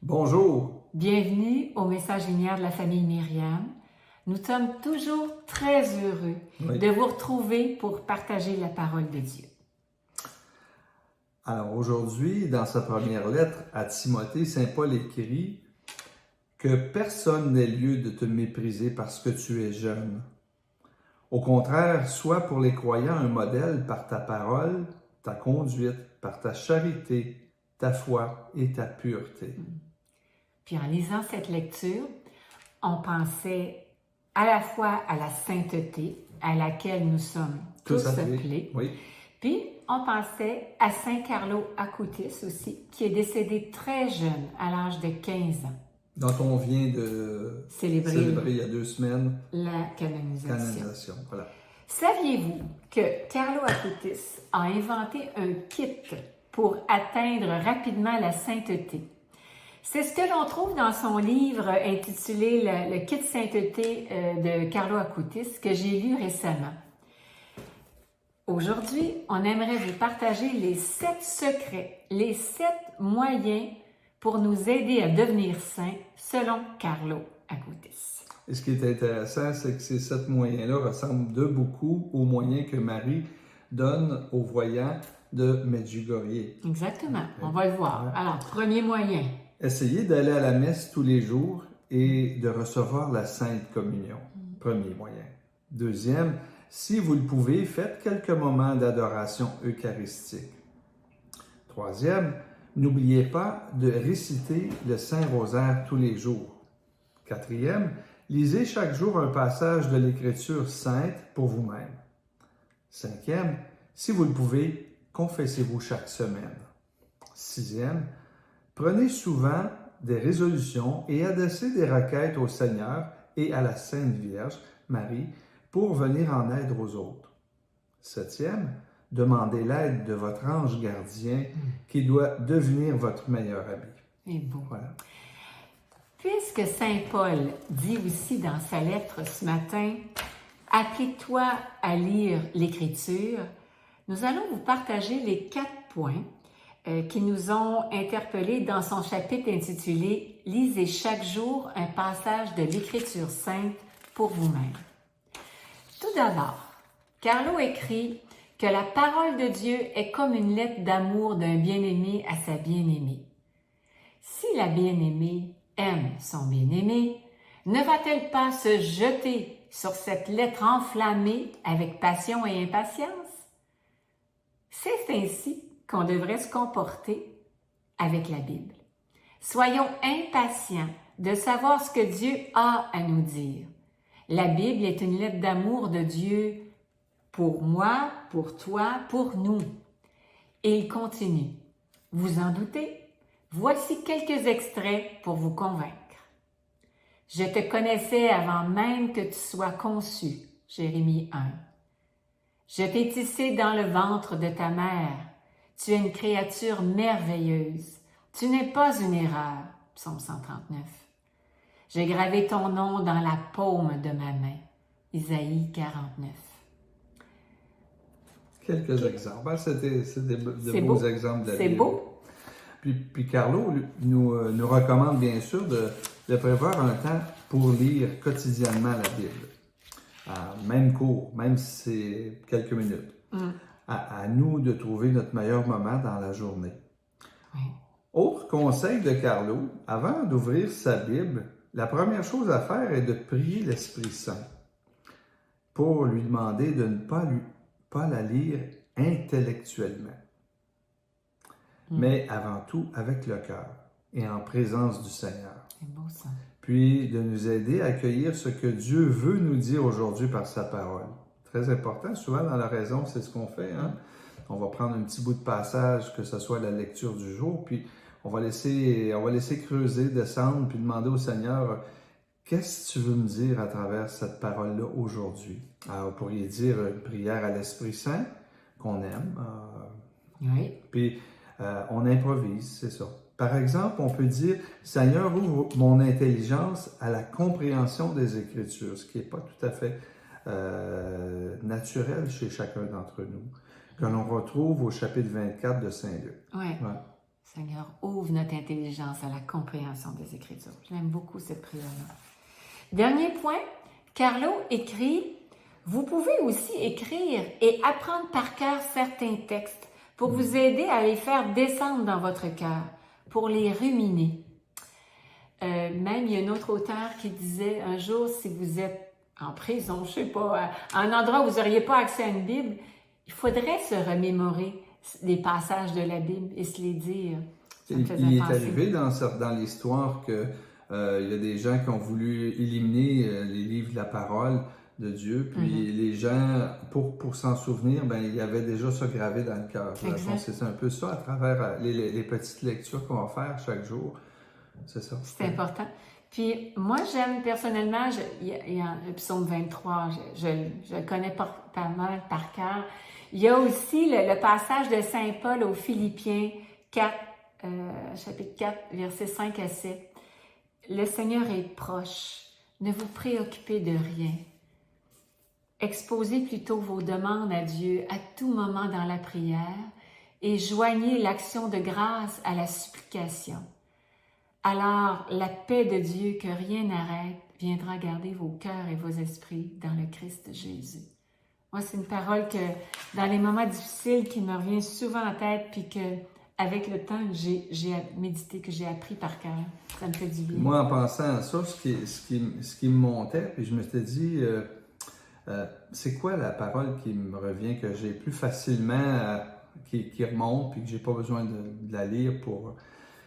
Bonjour. Bienvenue au message linéaire de la famille Myriam. Nous sommes toujours très heureux Oui. de vous retrouver pour partager la parole de Dieu. Alors aujourd'hui, dans sa première lettre à Timothée, Saint Paul écrit que personne n'ait lieu de te mépriser parce que tu es jeune. Au contraire, sois pour les croyants un modèle par ta parole, ta conduite, par ta charité, ta foi et ta pureté. Puis en lisant cette lecture, on pensait à la fois à la sainteté à laquelle nous sommes tous appelés. Oui. Puis on pensait à Saint Carlo Acutis aussi, qui est décédé très jeune, à l'âge de 15 ans. Dont on vient de célébrer il y a 2 semaines la canonisation. Voilà. Saviez-vous que Carlo Acutis a inventé un kit pour atteindre rapidement la sainteté? C'est ce que l'on trouve dans son livre intitulé Le kit sainteté de Carlo Acutis que j'ai lu récemment. Aujourd'hui, on aimerait vous partager les 7 secrets, les 7 moyens pour nous aider à devenir saints selon Carlo Acutis. Et ce qui est intéressant, c'est que ces 7 moyens-là ressemblent de beaucoup aux moyens que Marie donne aux voyants de Medjugorje. Exactement, on va le voir. Ouais. Alors, premier moyen. Essayez d'aller à la messe tous les jours et de recevoir la Sainte Communion. Premier moyen. Deuxième, si vous le pouvez, faites quelques moments d'adoration eucharistique. Troisième, n'oubliez pas de réciter le Saint-Rosaire tous les jours. Quatrième, lisez chaque jour un passage de l'Écriture sainte pour vous-même. Cinquième, si vous le pouvez, confessez-vous chaque semaine. Sixième, prenez souvent des résolutions et adressez des requêtes au Seigneur et à la Sainte Vierge, Marie, pour venir en aide aux autres. Septième, demandez l'aide de votre ange gardien qui doit devenir votre meilleur ami. C'est beau. Voilà. Puisque Saint Paul dit aussi dans sa lettre ce matin, « Applique-toi à lire l'Écriture », nous allons vous partager les 4 points qui nous ont interpellés dans son chapitre intitulé « Lisez chaque jour un passage de l'Écriture sainte pour vous-même ». Tout d'abord, Carlo écrit que la parole de Dieu est comme une lettre d'amour d'un bien-aimé à sa bien-aimée. Si la bien-aimée aime son bien-aimé, ne va-t-elle pas se jeter sur cette lettre enflammée avec passion et impatience? C'est ainsi qu'on devrait se comporter avec la Bible. Soyons impatients de savoir ce que Dieu a à nous dire. La Bible est une lettre d'amour de Dieu pour moi, pour toi, pour nous. Et il continue. Vous en doutez? Voici quelques extraits pour vous convaincre. Je te connaissais avant même que tu sois conçu. Jérémie 1. Je t'ai tissé dans le ventre de ta mère. Tu es une créature merveilleuse. Tu n'es pas une erreur. Psaume 139. J'ai gravé ton nom dans la paume de ma main. Isaïe 49. Quelques exemples. C'est de beaux beau. exemples de la C'est Bible. beau. Puis Carlo nous recommande bien sûr de prévoir un temps pour lire quotidiennement la Bible. Même court, même si c'est quelques minutes. À nous de trouver notre meilleur moment dans la journée. Oui. Autre conseil de Carlo, avant d'ouvrir sa Bible, la première chose à faire est de prier l'Esprit Saint pour lui demander de ne pas la lire intellectuellement, mais avant tout avec le cœur et en présence du Seigneur. C'est beau ça. Puis de nous aider à accueillir ce que Dieu veut nous dire aujourd'hui par sa parole. Très important, souvent dans la raison, c'est ce qu'on fait. On va prendre un petit bout de passage, que ce soit la lecture du jour, puis on va laisser creuser, descendre, puis demander au Seigneur, qu'est-ce que tu veux me dire à travers cette parole-là aujourd'hui? Alors, vous pourriez dire une prière à l'Esprit Saint, qu'on aime. Oui. Puis, on improvise, c'est ça. Par exemple, on peut dire, Seigneur, ouvre mon intelligence à la compréhension des Écritures, ce qui n'est pas tout à fait naturel chez chacun d'entre nous, que l'on retrouve au chapitre 24 de Saint Luc. Oui. Ouais. Seigneur, ouvre notre intelligence à la compréhension des Écritures. Je l'aime beaucoup, cette prière-là. Dernier point, Carlo écrit, vous pouvez aussi écrire et apprendre par cœur certains textes pour vous aider à les faire descendre dans votre cœur, pour les ruminer. Même, il y a un autre auteur qui disait, un jour, si vous êtes en prison, je sais pas, à un endroit où vous n'auriez pas accès à une Bible, il faudrait se remémorer des passages de la Bible et se les dire. Il est arrivé dans l'histoire que il y a des gens qui ont voulu éliminer les livres de la parole de Dieu, puis les gens, pour s'en souvenir, ben il y avait déjà ça gravé dans le cœur. C'est un peu ça à travers les petites lectures qu'on va faire chaque jour. C'est ça. C'est important. Puis moi, j'aime personnellement, il y a le psaume 23, je le connais pas mal par cœur. Il y a aussi le passage de Saint Paul aux Philippiens 4, chapitre 4, versets 5 à 7. Le Seigneur est proche. Ne vous préoccupez de rien. Exposez plutôt vos demandes à Dieu à tout moment dans la prière et joignez l'action de grâce à la supplication. Alors, la paix de Dieu que rien n'arrête viendra garder vos cœurs et vos esprits dans le Christ Jésus. Moi, c'est une parole que, dans les moments difficiles, qui me revient souvent en tête, puis que, avec le temps que j'ai médité, que j'ai appris par cœur, ça me fait du bien. Moi, en pensant à ça, ce qui me montait, puis je me suis dit, c'est quoi la parole qui me revient, que j'ai plus facilement, qui remonte, puis que j'ai pas besoin de la lire pour...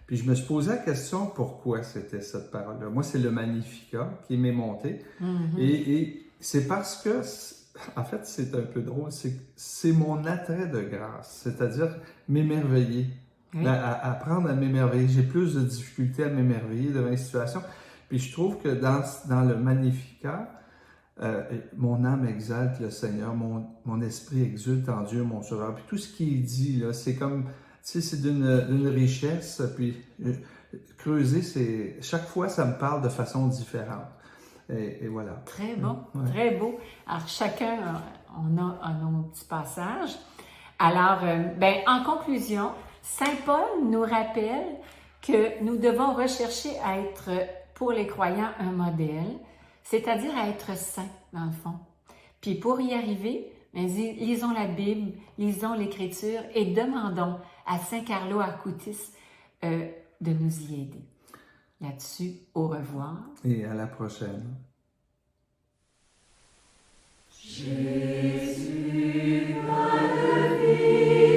Puis je me suis posé la question pourquoi c'était cette parole-là. Moi, c'est le Magnificat qui m'est monté. Et c'est parce que, en fait, c'est un peu drôle, c'est mon attrait de grâce, c'est-à-dire m'émerveiller, apprendre à m'émerveiller. J'ai plus de difficultés à m'émerveiller devant les situations. Puis je trouve que dans le Magnificat, mon âme exalte le Seigneur, mon esprit exulte en Dieu, mon Sauveur. Puis tout ce qu'il dit, là, c'est comme... Tu sais, c'est d'une richesse, puis creuser, chaque fois, ça me parle de façon différente. Et voilà. Très bon, très beau. Alors, chacun, on a nos petits passages. Alors, en conclusion, Saint Paul nous rappelle que nous devons rechercher à être, pour les croyants, un modèle, c'est-à-dire à être saints, dans le fond. Puis pour y arriver, lisons la Bible, lisons l'Écriture et demandons à Saint Carlo Acutis de nous y aider. Là-dessus, au revoir. Et à la prochaine. Jésus, ma vie.